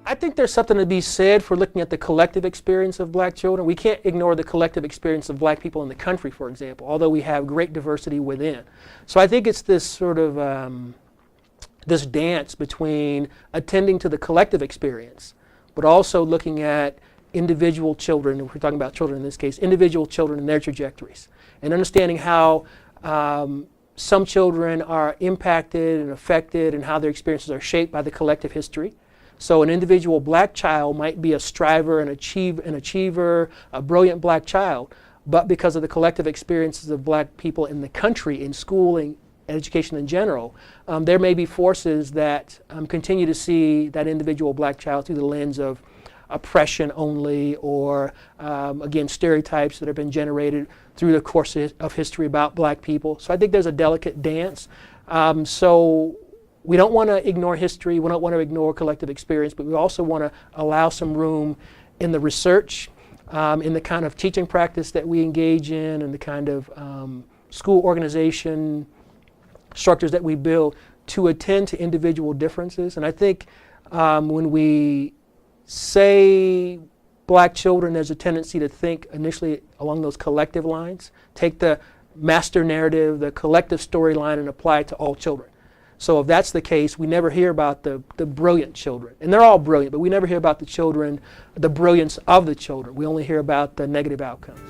I think there's something to be said for looking at the collective experience of black children. We can't ignore the collective experience of black people in the country, for example, although we have great diversity within. So I think it's this sort of this dance between attending to the collective experience, but also looking at individual children, if we're talking about children in this case, individual children and their trajectories, and understanding how some children are impacted and affected and how their experiences are shaped by the collective history. So an individual black child might be a striver, an achiever, a brilliant black child, but because of the collective experiences of black people in the country, in schooling, education in general, there may be forces that continue to see that individual black child through the lens of oppression only, or again, stereotypes that have been generated through the course of history about black people. So I think there's a delicate dance. So we don't want to ignore history, we don't want to ignore collective experience, but we also want to allow some room in the research, in the kind of teaching practice that we engage in, and the kind of school organization structures that we build to attend to individual differences. And I think when we say black children, there's a tendency to think initially along those collective lines, take the master narrative, the collective storyline, and apply it to all children. So if that's the case, we never hear about the brilliant children. And they're all brilliant, but we never hear about the children, the brilliance of the children. We only hear about the negative outcomes.